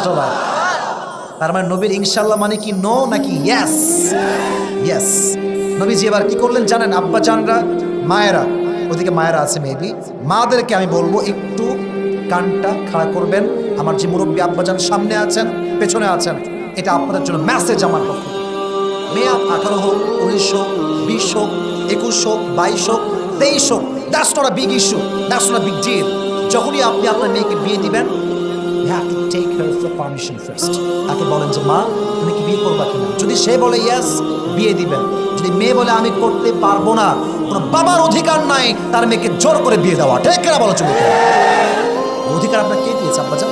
সবাই? তার মানে নবীর ইনশাআল্লাহ মানে কি নো নাকি ইয়েস? ইয়েস। নবীজি এবার কি করলেন জানেন? আব্বা জানরা, মায়েরা, ওদিকে মায়েরা আছে মেবি, মাদেরকে আমি বলবো একটু কানটা খাড়া করবেন। আমার যে মুরব্বী আব্বাজান সামনে আছেন, পেছনে আছেন, এটা আপনাদের জন্য মেসেজ আমার পক্ষ থেকে। মেয়ে 18 হোক, 19 হোক, 20 হোক, 21 হোক, 22 হোক, 23 হোক, that's not a big issue, that's not a big deal. যখনই আপনি আপনার মেয়েকে বিয়ে দিবেন, you have to take her for permission first. তাকে বলেন যে মা তুমি কি বিয়ে করবা কিনা। যদি সে বলে ইয়েস, বিয়ে দিবেন। যদি মেয়ে বলে আমি করতে পারবো না, কোনো বাবার অধিকার নাই তার মেয়েকে জোর করে বিয়ে দেওয়া। ঠিক কিনা বলো চুপ? অধিকার আপনার কে দিয়েছে আব্বাজান?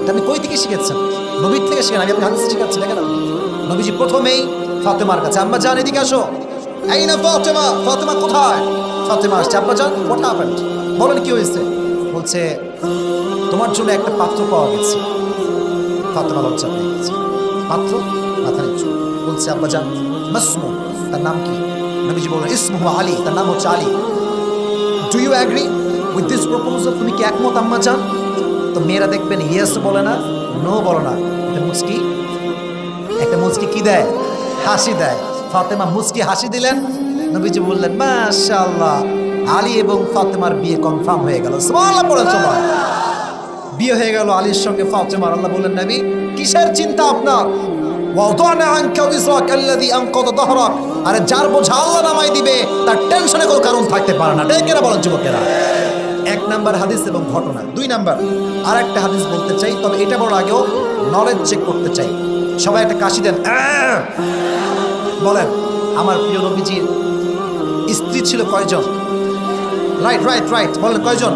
এটা আপনি কই থেকে শিখেছেন? নবীর থেকে শিখেন। আমি আপনার হাদিস শিখাচ্ছি, দেখেন আপনি। নবীজি প্রথমেই ফাতেমার কাছে, আম্মাজান এদিকে আসো। এই না ফাতেমা, ফাতেমা কোথায়? ফাতেমা আসছে। আব্বাজান হোয়াট হ্যাপেন্ড? বলেন কি হয়েছে? বলছে তোমার জন্য একটা পাত্র পাওয়া গেছে। ফাতেমা লজ্জা পেয়ে গেছে। পাত্র? মাথা নিচু। বলছে আব্বাজান মাসমু, তার নাম কি? নবীজি বললেন ইসমুহু আলী, তার নাম হচ্ছে Ali. Do you agree with this proposal? তুমি কি একমত আম্মাজান? তো মেয়েরা দেখবেন ইয়েস বলে না, নো বলে না, একটা মুচকি কি দেয়? হাসি দেয়। ফাতেমা মুচকি হাসি দিলেন। নবীজি বললেন মাশাআল্লাহ, আলী এবং ফাতেমার বিয়ে কনফার্ম হয়ে গেল। সুবহানাল্লাহ পড়ে সবাই। বিয়ে হয়ে গেল আলীর সঙ্গে ফাতেমার। আল্লাহ বললেন নবী কিসের চিন্তা আপনার? ওয়াদানা আনকা ওয়িজরাকা আল্লাযী আনকাযা যাহরাক। আরে যার বোঝা আল্লাহ নামাই দিবে তার টেনশনে কোনো কারণ থাকতে পারে না। ঠিক কিনা বলেন যুবকেরা? এক নাম্বার হাদিস এবং ঘটনা। 2 নাম্বার আর একটা হাদিস বলতে চাই, তবে এটা বড় আগেও নলেজ চেক করতে চাই। সবাই একটা কাশি দেন। বলেন আমার প্রিয় নবীজির স্ত্রী ছিল কয়জন? রাইট রাইট রাইট, বলেন কয়জন?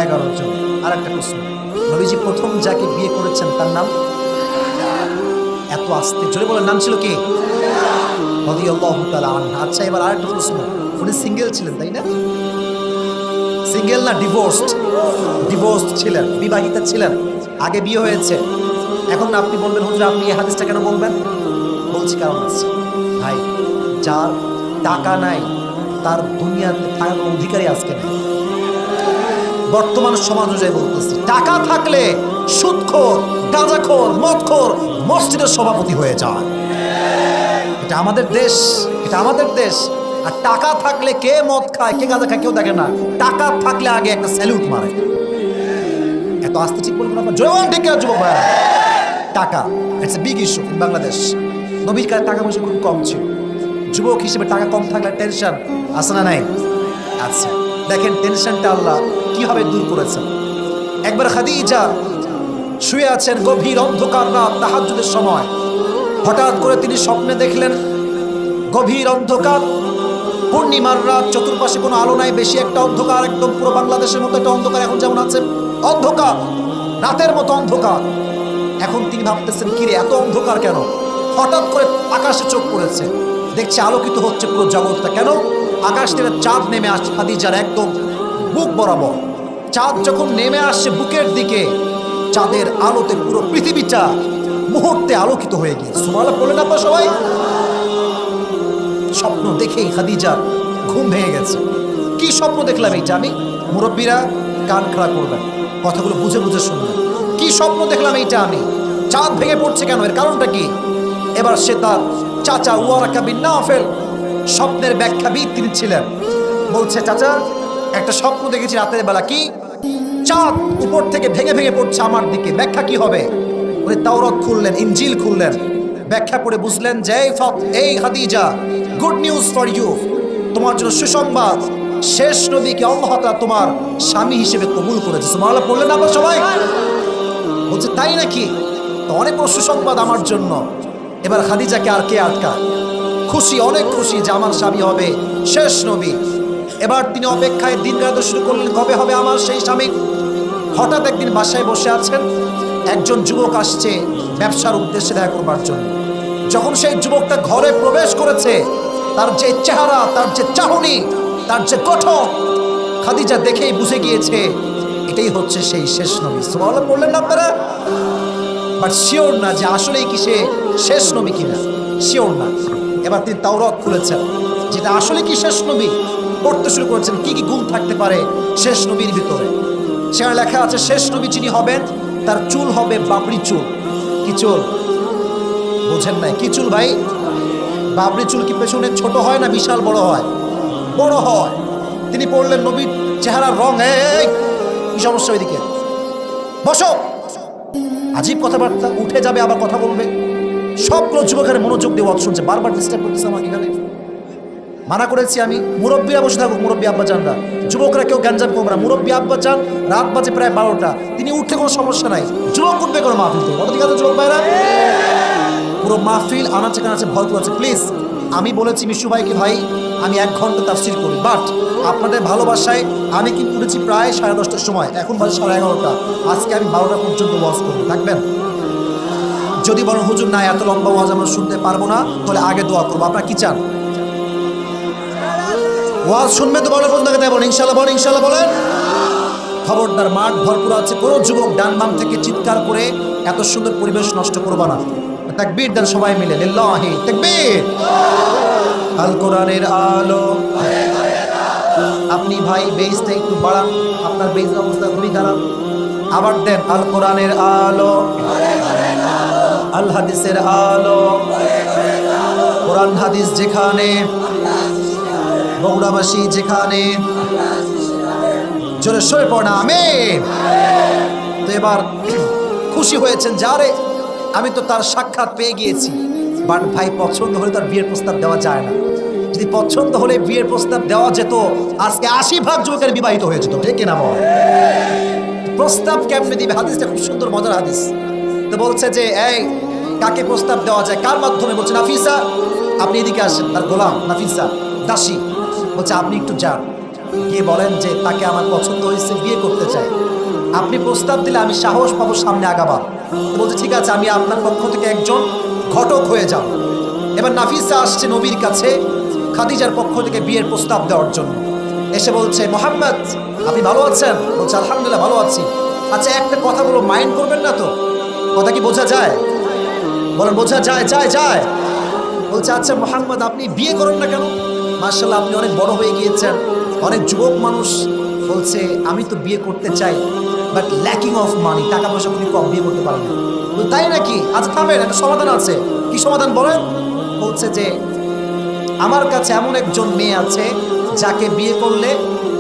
11 জন। আর একটা প্রশ্ন, নবীজি প্রথম যাকে বিয়ে করেছেন তার নাম? এত আস্তে জোরে বলেন, নাম ছিল কি? রাদিয়াল্লাহু তাআলা আনহা। আচ্ছা এবার আরেকটা প্রশ্ন, উনি সিঙ্গেল ছিলেন তাই না? সিঙ্গেল না ডিভোর্সড? ডিভোর্সড ছিলেন, বিবাহিতা ছিলেন, আগে বিয়ে হয়েছে। এখন আপনি বলবেন হুজুর আপনি এই হাদিসটা কেন বলবেন? বলছি কারণ আছে ভাই, যার টাকা নাই তার দুনিয়াতে থাকার অধিকারই আজকে নেই। বর্তমান সমাজ অনুযায়ী বলতেছি, টাকা থাকলে সুদখোর, গাঁজাখোর, মদখোর মসজিদের সভাপতি হয়ে যায়। এটা আমাদের দেশ, এটা আমাদের দেশ। আর টাকা থাকলে কে মদ খায়, কে গাঁজা খায় কেউ দেখে না। টাকা থাকলে আগে একটা স্যালুট মারে। এত আস্তে ঠিক বলবেন আপনার জোয়ান ঠিক আছে যুবক ভাইরা? টাকা it's a big issue in Bangladesh. নবীর কাছে টাকা পয়সা খুব কম ছিল। যুবক হিসেবে টাকা কম থাকলে টেনশন আছে না নাই? আচ্ছা দেখেন টেনশনটা আল্লাহ কিভাবে দূর করেছেন। একবার খাদিজা শুয়ে আছেন গভীর অন্ধকার রাত, তাহাজ্জুদের সময়। হঠাৎ করে তিনি স্বপ্নে দেখলেন গভীর অন্ধকার, পূর্ণিমার রাত, চতুর্পাশে কোনো আলো নাই, বেশি একটা অন্ধকার, একদম পুরো বাংলাদেশের মতো একটা অন্ধকার এখন যেমন আছে অন্ধকার, রাতের মতো অন্ধকার। এখন তিনি ভাবতেছেন কিরে এত অন্ধকার কেন? হঠাৎ করে আকাশে চোখ পড়েছে, দেখছে আলোকিত হচ্ছে পুরো জগৎটা। কেন? আকাশ থেকে চাঁদ নেমে আসছে খাদিজার একদম বুক বরাবর। চাঁদ যখন নেমে আসছে বুকের দিকে, চাঁদের আলোতে পুরো পৃথিবীটা মুহূর্তে আলোকিত হয়ে গিয়েছে। সুবহানাল্লাহ বলেন আপনারা সবাই। স্বপ্ন দেখেই খাদিজার ঘুম ভেঙে গেছে। কি স্বপ্ন দেখলাম এইটা আমি? মুরব্বীরা কান খাড়া করবেন, কথাগুলো বুঝে বুঝে শুনবেন। কি স্বপ্ন দেখলাম এইটা আমি? চাঁদ ভেঙে পড়ছে কেন, এর কারণটা কি? এবার সে তার চাচা ওয়ারাকা বিন নাফেল, স্বপ্নের ব্যাখ্যাবিদ তিনি ছিলেন, বলছে চাচা একটা স্বপ্ন দেখেছি রাতের বেলা। কি? চাঁদ উপর থেকে ভেঙে ভেঙে পড়ছে আমার দিকে, ব্যাখ্যা কি হবে? উনি তাওরাত খুললেন, ইনজিল খুললেন, ব্যাখ্যা করে বুঝলেন যে এই Khadija, good news for you, তোমার জন্য সুসংবাদ, শেষ নবীকে আল্লাহ তাআলা তোমার স্বামী হিসেবে কবুল করেছে। সুবহানাল্লাহ বললেন আপনারা সবাই? বলছে তাই নাকি? তো অনেক বড় সুসংবাদ আমার জন্য। এবার খাদিজাকে আর কে আটকায়? খুশি, অনেক খুশি যে আমার স্বামী হবে শেষ নবী। এবার তিনি অপেক্ষায় দিন কাটাতে শুরু করলেন, কবে হবে আমার সেই স্বামী। হঠাৎ একদিন বাসায় বসে আছেন, একজন যুবক আসছে ব্যবসার উদ্দেশ্যে দেখা করবার জন্য। যখন সেই যুবকটা ঘরে প্রবেশ করেছে, তার যে চেহারা, তার যে চাহনি, তার যে গঠন, খাদিজা দেখেই বুঝে গিয়েছে এটাই হচ্ছে সেই শেষ নবী। সুবহানাল্লাহ বললেন না আপনারা? বাট শিওর না যে আসলেই কি সে শেষ নবী কিনা, শিওর না। এবার তিনি তাওরাত খুলেছেন, যেটা আসলে কি শেষ নবী, পড়তে শুরু করেছেন কি কি গুণ থাকতে পারে শেষ নবীর ভিতরে। সেখানে লেখা আছে শেষ নবী যিনি হবেন তার চুল হবে বাবরি চুল। কি চুল? বোঝেন নাই? কি চুল ভাই? বাবরি চুল কি পেছনে ছোট হয় না বিশাল বড় হয়? বড় হয়। তিনি পড়লেন নবীর চেহারার রং, এই কি সমস্যা, ওইদিকে বসো। আজীব কথাবার্তা, উঠে যাবে আবার কথা বলবে। সবগুলো যুবকের মনোযোগ দিয়ে ওয়াজ শুনছে, বারবার ডিস্টার্ব করতেছে আমাকে। এখানে মানা করেছি আমি, মুরব্বীরা বসে থাকুক, মুরব্বী আব্বাজানরা, যুবকরা কেউ গ্যাঞ্জাম করবে না। মুরব্বী আব্বাজান, রাত বাজে প্রায় 12টা, তিনি উঠলে কোনো সমস্যা নাই, যুবক উঠবে কোনো মাহফিল থেকে। কত ঠিক আছে যুবক ভাইরা? পুরো মাহফিল আনাচে কানাচে ভরপুর আছে। প্লিজ, আমি বলেছি মিশু ভাইকে, ভাই আমি 1 ঘন্টা তাফসীর করি, বাট আপনাদের ভালোবাসায় আমি কিন্তু উঠেছি প্রায় 10:30টার সময়, এখন বাজে 11:30। আজকে আমি 12টা পর্যন্ত ওয়াজ করবো, থাকবেন? যদি বলেন হুজুর না এত লম্বা ওয়াজ আমরা শুনতে পারবো না, তাহলে আগে দোয়া করবো। আপনারা কি চান? ওয়াজ শুনবে তো বলে পর্যন্ত দেয়, বলেন ইনশাল্লাহ, বলেন ইনশাল্লাহ, বলেন। খবরদার, মাঠ ভরপুর আছে, কোনো যুবক ডান বাম থেকে চিৎকার করে এত সুন্দর পরিবেশ নষ্ট করবা না। তাকবীর দেন সবাই মিলে, লিল্লাহি তাকবীর। আল কোরআনের আলো। আপনি ভাই বেইসটা একটু বাড়ান, আপনার বেইসের অবস্থা খুবই খারাপ। আবার দেন, আল কোরআনের আলো, আল হাদিসের আলো। কোরআন হাদিস যেখানে, বগুড়াবাসী যেখানে, জোরে সরে পড়ে না আমিন। তো এবার খুশি হয়েছেন, যারে আমি তো তার সাক্ষাৎ পেয়ে গিয়েছি, বাট ভাই পছন্দ হলে তার বিয়ের প্রস্তাব দেওয়া যায় না। যদি পছন্দ হলে বিয়ের প্রস্তাব দেওয়া যেত, আজকে 80% যুবকের বিবাহিত হয়ে যেত, ঠিক কিনা বল? প্রস্তাব কেমনে দিবে? হাদিসটা খুব সুন্দর, মজার হাদিস। তো বলছে যে এই কাকে প্রস্তাব দেওয়া যায়, কার মাধ্যমে? বলছে নাফিসা, আপনি এদিকে আসেন। তার গোলাম নাফিসা, দাসী, বলছে আপনি একটু যান, গিয়ে বলেন যে তাকে আমার পছন্দ হয়েছে, বিয়ে করতে চাই। আপনি প্রস্তাব দিলে আমি সাহস পাবো সামনে আগাবার। বলছে ঠিক আছে, আমি আপনার পক্ষ থেকে একজন ঘটক হয়ে যাব। এবার নাফিসা আসছে নবীর কাছে খাদিজার পক্ষ থেকে বিয়ের প্রস্তাব দেওয়ার জন্য। এসে বলছে মোহাম্মদ, আপনি ভালো আছেন? বলছে আলহামদুলিল্লাহ ভালো আছি। আচ্ছা একটা কথা বলো, মাইন্ড করবেন না তো? কথা কি বোঝা যায়? বলেন বোঝা যায়? যায় যায়। বলছে আচ্ছা মোহাম্মদ, আপনি বিয়ে করেন না কেন? মাশাআল্লাহ, আপনি অনেক বড় হয়ে গিয়েছেন, অনেক যুবক মানুষ। বলছে আমি তো বিয়ে করতে চাই, বাট ল্যাকিং অফ মানি, টাকা পয়সা খুবই কম, বিয়ে করতে পারেন না। তাই নাকি? আচ্ছা থামেন, একটা সমাধান আছে। কি সমাধান বলেন? বলছে যে আমার কাছে এমন একজন মেয়ে আছে, যাকে বিয়ে করলে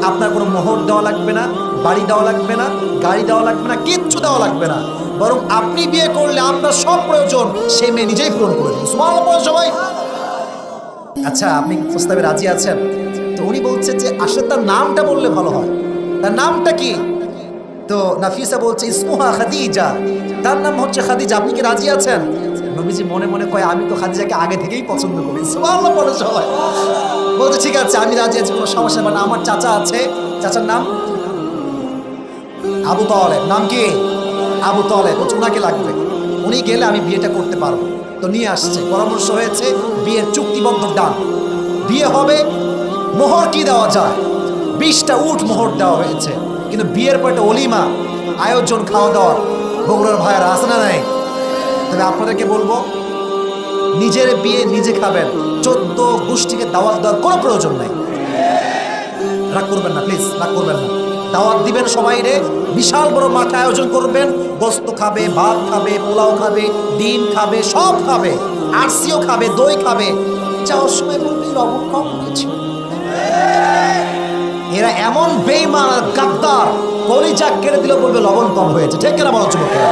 আপনার কোনো মোহর দেওয়া লাগবে না, বাড়ি দেওয়া লাগবে না, গাড়ি দেওয়া লাগবে না, কিচ্ছু দেওয়া লাগবে না, বরং আপনি বিয়ে করলে আপনার সব প্রয়োজন সে মেয়ে নিজেই পূরণ করে দেবে। সুবহানাল্লাহ সবাই। আচ্ছা আপনি প্রস্তাবে রাজি আছেন? তো উনি বলছে যে আসলে তার নামটা বললে ভালো হয়। তার নামটা কি? তো নাফিসা বলছে ইসমুহা খাদিজা, তার নাম হচ্ছে খাদিজা, আপনি কি রাজি আছেন? নবীজি মনে মনে কয় আমি তো খাদিজাকে আগে থেকেই পছন্দ করি। সুবহানাল্লাহ পড়ে সবাই। বলতে ঠিক আছে আমি রাজি আছি, কোনো সমস্যা নেই। আমার চাচা আছে, চাচার নাম আবু তালেব। নাম কি? আবু তালেব। বলছে ওনাকে লাগবে, উনি গেলে আমি বিয়েটা করতে পারবো। তো নিয়ে আসছে, পরামর্শ হয়েছে, বিয়ের চুক্তিবদ্ধ ডান, বিয়ে হবে। মোহর কি দেওয়া যায়? 20টা উট মোহর দেওয়া হয়েছে। কিন্তু বিয়ের পর একটা অলিমা আয়োজন, খাওয়া দাওয়ার। বগুড়ার ভাইয়েরা আছে না নাই? তবে আপনাদেরকে বলবো, নিজের বিয়ে নিজে খাবেন, 14 গোষ্ঠীকে দাওয়াত দেওয়ার কোনো প্রয়োজন নাই। রাগ করবেন না প্লিজ, রাগ করবেন না। দাওয়াত দিবেন সবাই রে, বিশাল বড় মাঠে আয়োজন করবেন, গোস্ত খাবে, ভাত খাবে, পোলাও খাবে, ডিম খাবে, সব খাবে, আরসিও খাবে, দই খাবে। যাওয়ার সময় বলবে লবণ কম হয়েছে। এরা এমন বেঈমান আর গাদ্দার, কলিজা কেড়ে দিলে বলবে লবণ কম হয়েছে, ঠিক কিনা বলো যুবকেরা?